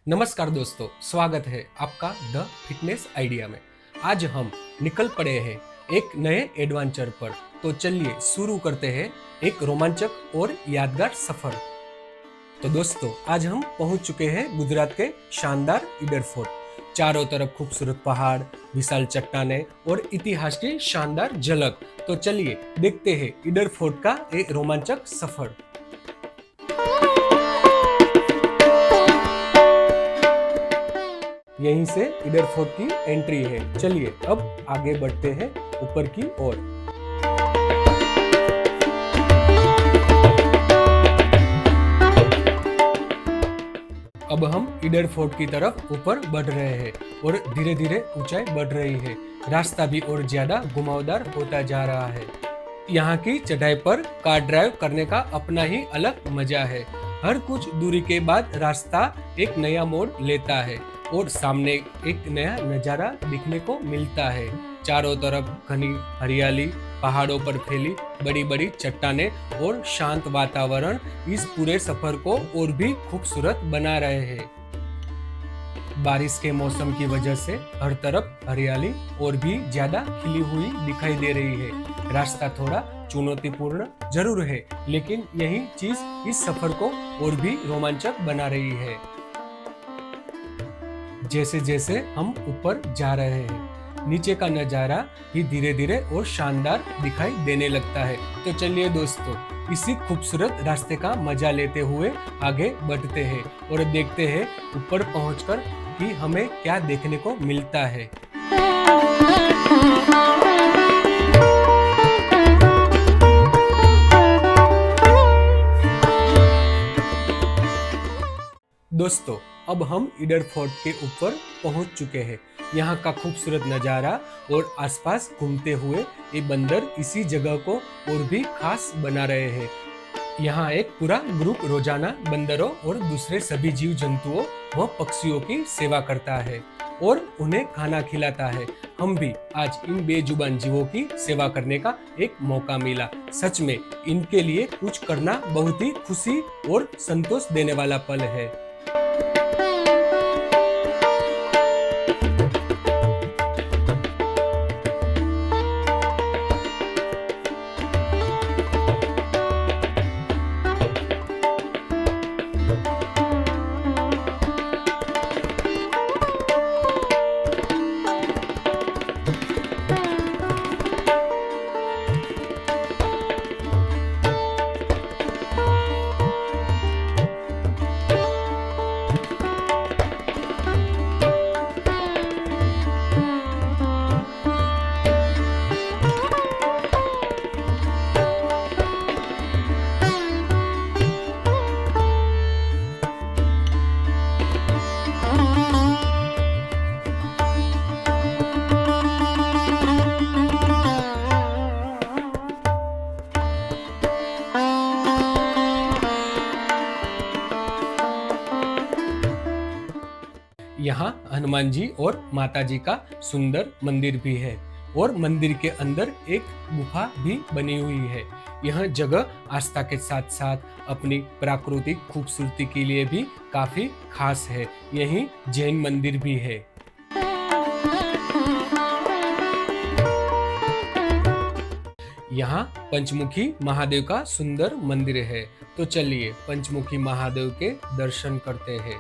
नमस्कार दोस्तों, स्वागत है आपका द फिटनेस आइडिया में। आज हम निकल पड़े हैं एक नए एडवेंचर पर। तो चलिए शुरू करते हैं एक रोमांचक और यादगार सफर। तो दोस्तों, आज हम पहुंच चुके हैं गुजरात के शानदार ईडर फोर्ट। चारों तरफ खूबसूरत पहाड़, विशाल चट्टानें और इतिहास की शानदार झलक। तो चलिए देखते हैं ईडर फोर्ट का एक रोमांचक सफर। यहीं से ईडर फोर्ट की एंट्री है। चलिए अब आगे बढ़ते हैं ऊपर की ओर। अब हम ईडर फोर्ट की तरफ ऊपर बढ़ रहे हैं और धीरे धीरे ऊंचाई बढ़ रही है। रास्ता भी और ज्यादा घुमावदार होता जा रहा है। यहाँ की चढ़ाई पर कार ड्राइव करने का अपना ही अलग मजा है। हर कुछ दूरी के बाद रास्ता एक नया मोड़ लेता है और सामने एक नया नजारा दिखने को मिलता है। चारों तरफ घनी हरियाली, पहाड़ों पर फैली बड़ी बड़ी चट्टानें और शांत वातावरण इस पूरे सफर को और भी खूबसूरत बना रहे हैं। बारिश के मौसम की वजह से हर तरफ हरियाली और भी ज्यादा खिली हुई दिखाई दे रही है। रास्ता थोड़ा चुनौतीपूर्ण जरूर है, लेकिन यही चीज इस सफर को और भी रोमांचक बना रही है। जैसे जैसे हम ऊपर जा रहे हैं, नीचे का नजारा भी धीरे धीरे और शानदार दिखाई देने लगता है। तो चलिए दोस्तों, इसी खूबसूरत रास्ते का मजा लेते हुए आगे बढ़ते हैं और देखते हैं ऊपर पहुंचकर कि हमें क्या देखने को मिलता है। दोस्तों, अब हम ईडर फोर्ट के ऊपर पहुंच चुके हैं। यहाँ का खूबसूरत नजारा और आसपास घूमते हुए ये बंदर इसी जगह को और भी खास बना रहे हैं। यहाँ एक पूरा ग्रुप रोजाना बंदरों और दूसरे सभी जीव जंतुओं व पक्षियों की सेवा करता है और उन्हें खाना खिलाता है। हम भी आज इन बेजुबान जीवों की सेवा करने का एक मौका मिला। सच में इनके लिए कुछ करना बहुत ही खुशी और संतोष देने वाला पल है। यहाँ हनुमान जी और माता जी का सुंदर मंदिर भी है और मंदिर के अंदर एक गुफा भी बनी हुई है। यह जगह आस्था के साथ साथ अपनी प्राकृतिक खूबसूरती के लिए भी काफी खास है। यहीं जैन मंदिर भी है। यहाँ पंचमुखी महादेव का सुंदर मंदिर है। तो चलिए पंचमुखी महादेव के दर्शन करते हैं।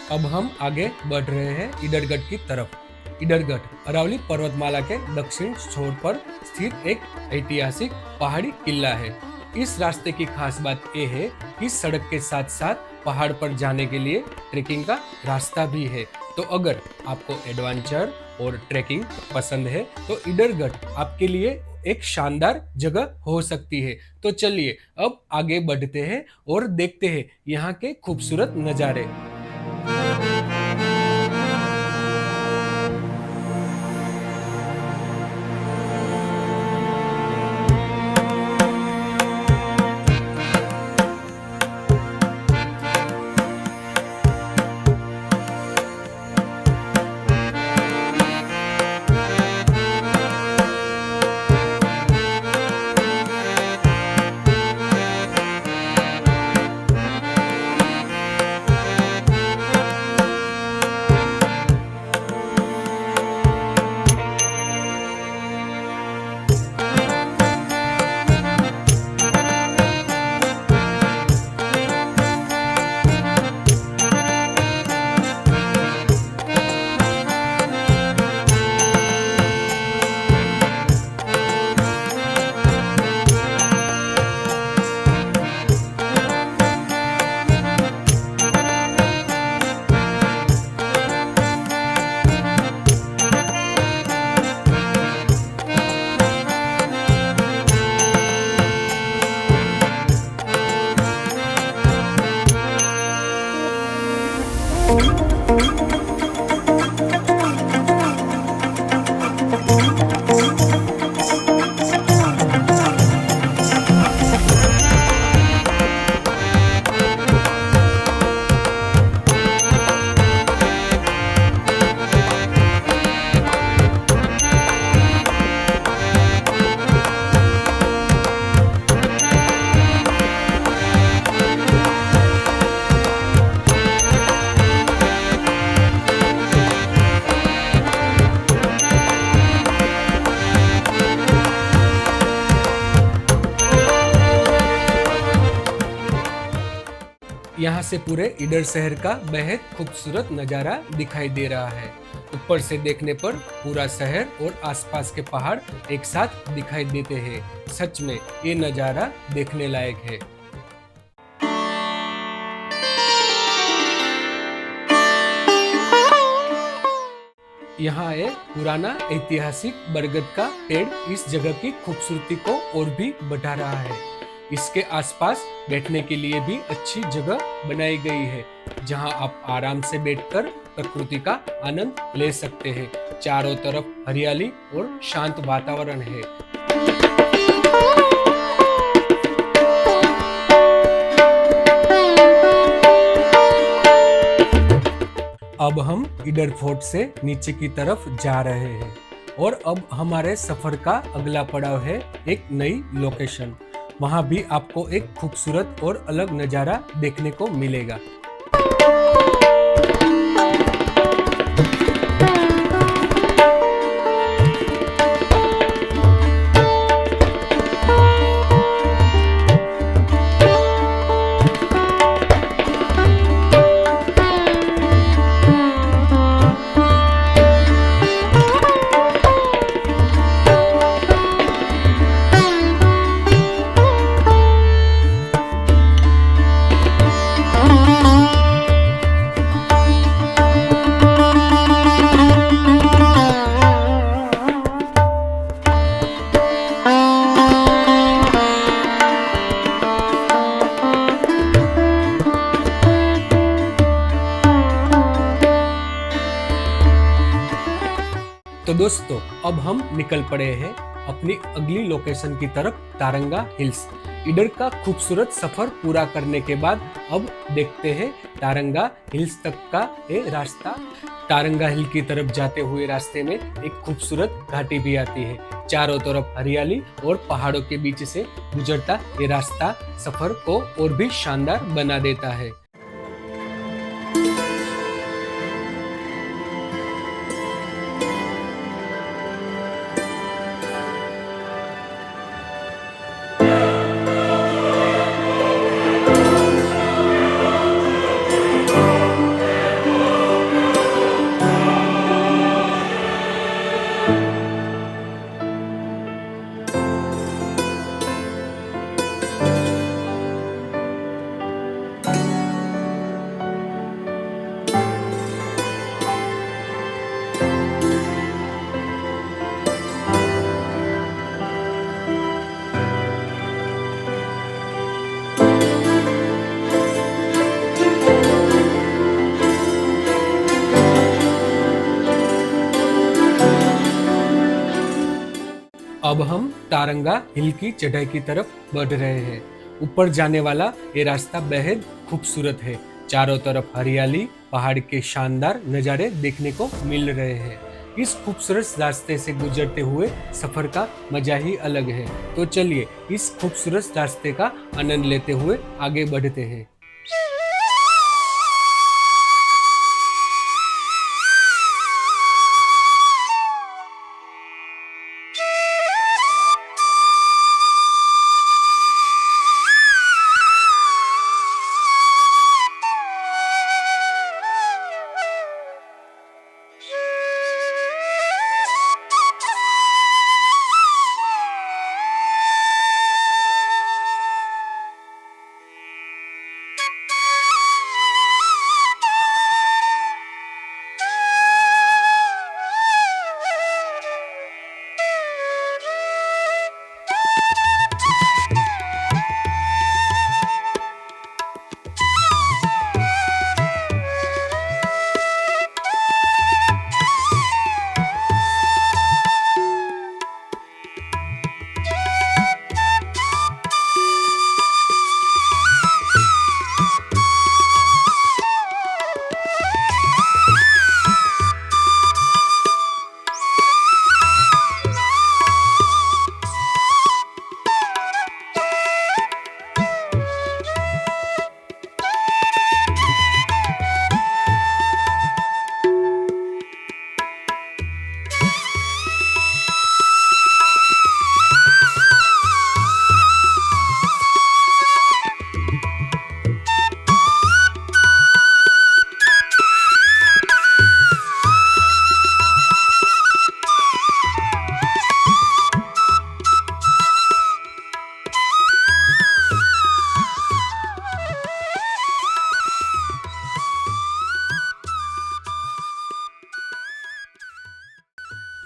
अब हम आगे बढ़ रहे हैं ईडरगढ़ की तरफ। ईडरगढ़ अरावली पर्वतमाला के दक्षिण छोर पर स्थित एक ऐतिहासिक पहाड़ी किला है। इस रास्ते की खास बात यह है कि सड़क के साथ साथ पहाड़ पर जाने के लिए ट्रेकिंग का रास्ता भी है। तो अगर आपको एडवेंचर और ट्रेकिंग पसंद है तो ईडरगढ़ आपके लिए एक शानदार जगह हो सकती है। तो चलिए अब आगे बढ़ते हैं और देखते हैं यहाँ के खूबसूरत नज़ारे। यहाँ से पूरे ईडर शहर का बेहद खूबसूरत नज़ारा दिखाई दे रहा है। ऊपर से देखने पर पूरा शहर और आसपास के पहाड़ एक साथ दिखाई देते हैं। सच में ये नज़ारा देखने लायक है। यहाँ एक पुराना ऐतिहासिक बरगद का पेड़ इस जगह की खूबसूरती को और भी बढ़ा रहा है। इसके आसपास बैठने के लिए भी अच्छी जगह बनाई गई है, जहाँ आप आराम से बैठकर प्रकृति का आनंद ले सकते हैं। चारों तरफ हरियाली और शांत वातावरण है। अब हम ईडर फोर्ट से नीचे की तरफ जा रहे हैं और अब हमारे सफर का अगला पड़ाव है एक नई लोकेशन। वहां भी आपको एक खूबसूरत और अलग नज़ारा देखने को मिलेगा। तो दोस्तों, अब हम निकल पड़े हैं अपनी अगली लोकेशन की तरफ, तारंगा हिल्स। ईडर का खूबसूरत सफर पूरा करने के बाद अब देखते हैं तारंगा हिल्स तक का ये रास्ता। तारंगा हिल की तरफ जाते हुए रास्ते में एक खूबसूरत घाटी भी आती है। चारों तरफ हरियाली और पहाड़ों के बीच से गुजरता ये रास्ता सफर को और भी शानदार बना देता है। अब हम तारंगा हिल की चढ़ाई की तरफ बढ़ रहे हैं। ऊपर जाने वाला ये रास्ता बेहद खूबसूरत है। चारों तरफ हरियाली, पहाड़ के शानदार नज़ारे देखने को मिल रहे हैं। इस खूबसूरत रास्ते से गुजरते हुए सफर का मजा ही अलग है। तो चलिए इस खूबसूरत रास्ते का आनंद लेते हुए आगे बढ़ते हैं।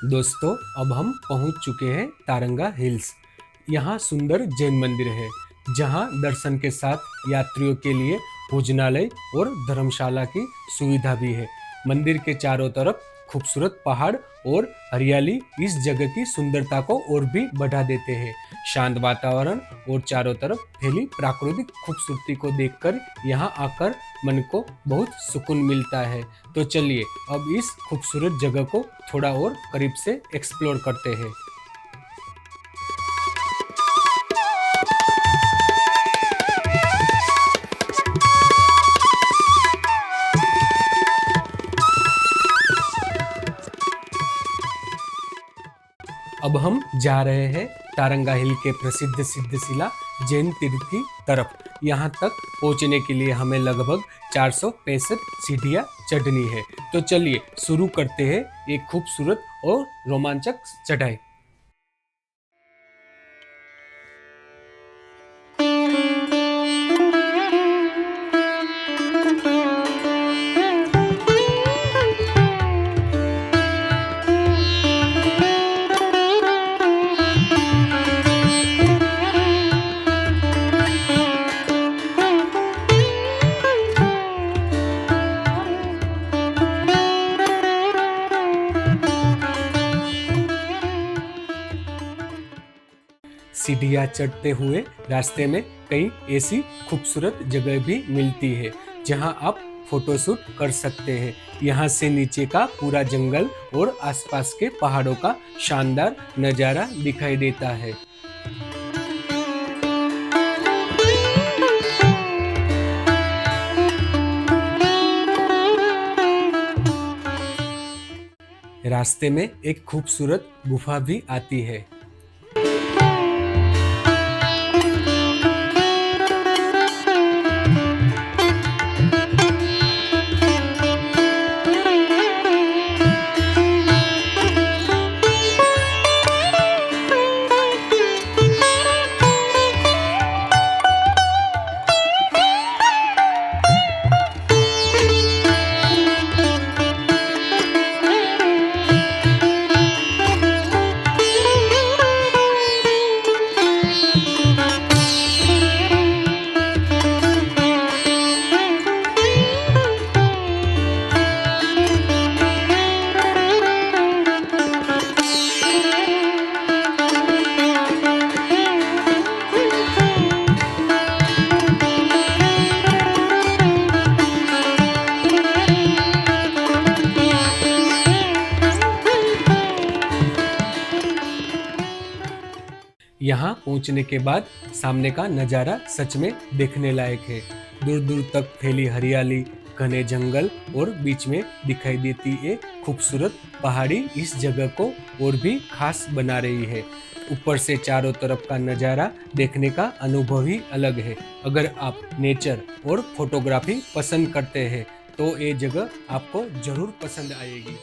दोस्तों, अब हम पहुंच चुके हैं तारंगा हिल्स। यहाँ सुंदर जैन मंदिर है, जहाँ दर्शन के साथ यात्रियों के लिए भोजनालय और धर्मशाला की सुविधा भी है। मंदिर के चारों तरफ खूबसूरत पहाड़ और हरियाली इस जगह की सुंदरता को और भी बढ़ा देते हैं। शांत वातावरण और चारों तरफ फैली प्राकृतिक खूबसूरती को देखकर यहाँ आकर मन को बहुत सुकून मिलता है। तो चलिए अब इस खूबसूरत जगह को थोड़ा और करीब से एक्सप्लोर करते हैं। अब हम जा रहे हैं तारंगा हिल के प्रसिद्ध सिद्धशिला जैन तीर्थ की तरफ। यहाँ तक पहुँचने के लिए हमें लगभग 465 सीढ़ियाँ चढ़नी है। तो चलिए शुरू करते हैं एक खूबसूरत और रोमांचक चढ़ाई। सीढ़ियाँ चढ़ते हुए रास्ते में कई ऐसी खूबसूरत जगह भी मिलती है जहाँ आप फोटोशूट कर सकते हैं। यहाँ से नीचे का पूरा जंगल और आसपास के पहाड़ों का शानदार नज़ारा दिखाई देता है। रास्ते में एक खूबसूरत गुफा भी आती है। यहाँ पहुँचने के बाद सामने का नज़ारा सच में देखने लायक है। दूर दूर तक फैली हरियाली, घने जंगल और बीच में दिखाई देती एक खूबसूरत पहाड़ी इस जगह को और भी खास बना रही है। ऊपर से चारों तरफ का नज़ारा देखने का अनुभव ही अलग है। अगर आप नेचर और फोटोग्राफी पसंद करते हैं तो ये जगह आपको जरूर पसंद आएगी।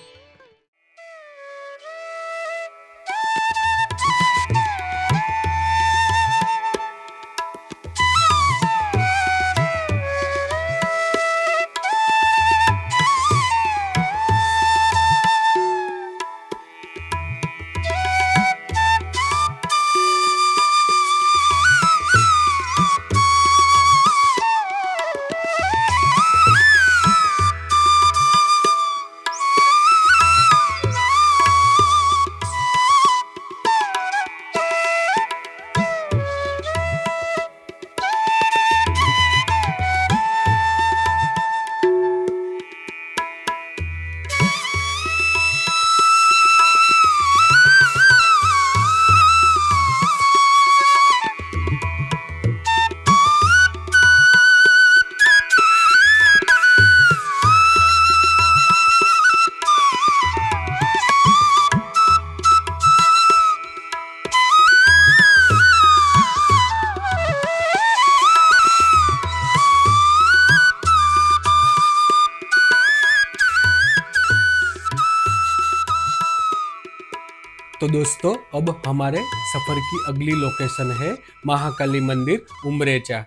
तो दोस्तों, अब हमारे सफर की अगली लोकेशन है महाकाली मंदिर उमरेचा।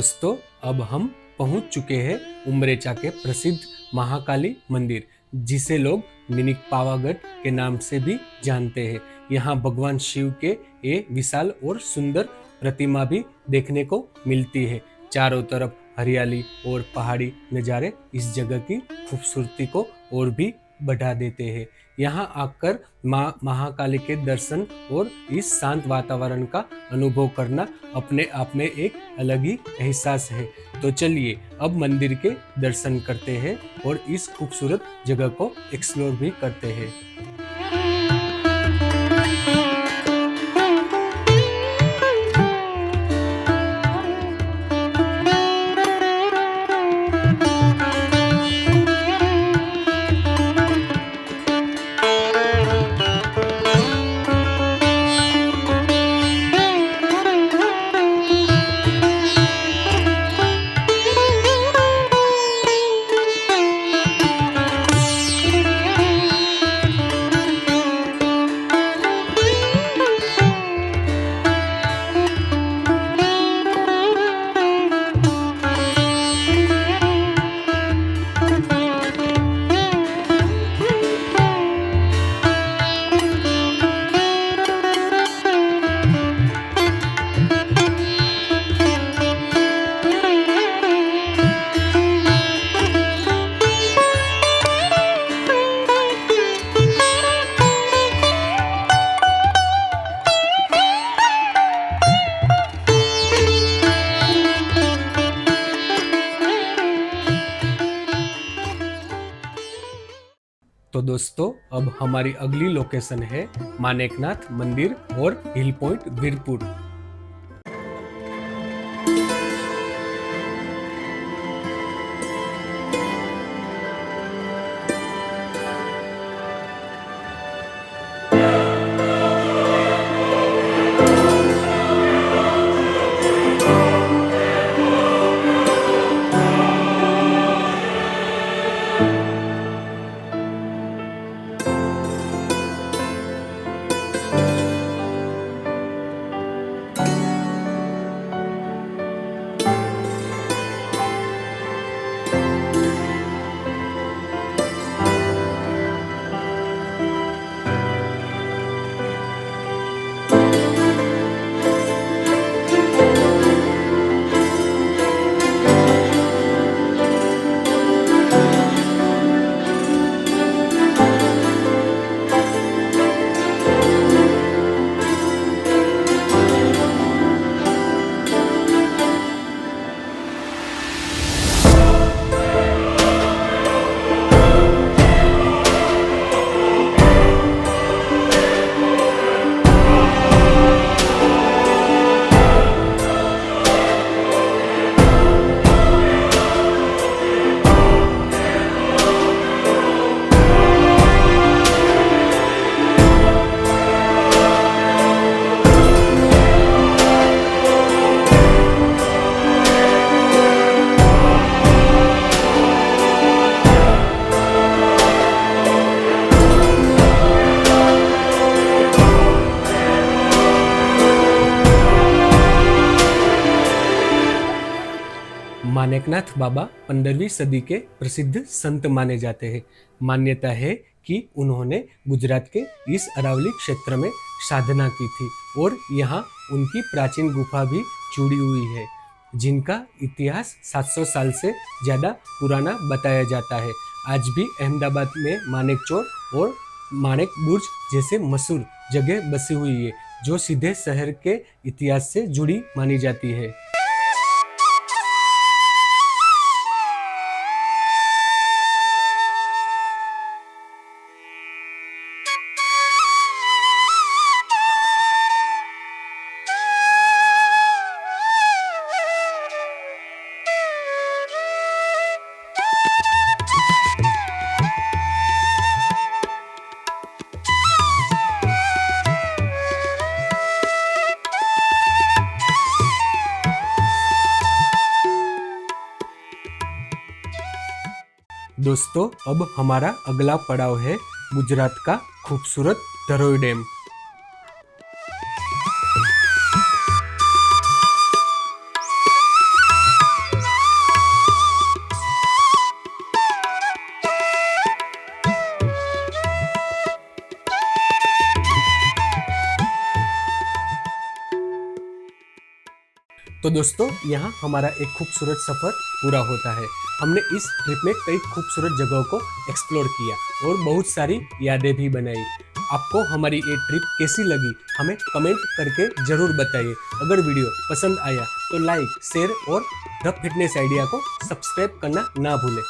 दोस्तों, अब हम पहुंच चुके हैं उमरेचा के प्रसिद्ध महाकाली मंदिर, जिसे लोग मिनी पावागढ़ के नाम से भी जानते हैं। यहाँ भगवान शिव के ये विशाल और सुंदर प्रतिमा भी देखने को मिलती है। चारों तरफ हरियाली और पहाड़ी नज़ारे इस जगह की खूबसूरती को और भी बढ़ा देते हैं। यहाँ आकर माँ महाकाली के दर्शन और इस शांत वातावरण का अनुभव करना अपने आप में एक अलग ही एहसास है। तो चलिए अब मंदिर के दर्शन करते हैं और इस खूबसूरत जगह को एक्सप्लोर भी करते हैं। तो दोस्तों, अब हमारी अगली लोकेशन है मानेकनाथ मंदिर और हिल पॉइंट वीरपुर। मानेकनाथ बाबा 15वीं सदी के प्रसिद्ध संत माने जाते हैं। मान्यता है कि उन्होंने गुजरात के इस अरावली क्षेत्र में साधना की थी और यहाँ उनकी प्राचीन गुफा भी जुड़ी हुई है, जिनका इतिहास 700 साल से ज़्यादा पुराना बताया जाता है। आज भी अहमदाबाद में मानेक चौर और मानेक बुर्ज जैसे मशहूर जगह बसी हुई है, जो सीधे शहर के इतिहास से जुड़ी मानी जाती है। दोस्तों, अब हमारा अगला पड़ाव है गुजरात का खूबसूरत धरोई डैम। तो दोस्तों यहाँ हमारा एक खूबसूरत सफ़र पूरा होता है। हमने इस ट्रिप में कई खूबसूरत जगहों को एक्सप्लोर किया और बहुत सारी यादें भी बनाई। आपको हमारी ये ट्रिप कैसी लगी हमें कमेंट करके ज़रूर बताइए। अगर वीडियो पसंद आया तो लाइक, शेयर और द फिटनेस आइडिया को सब्सक्राइब करना ना भूलें।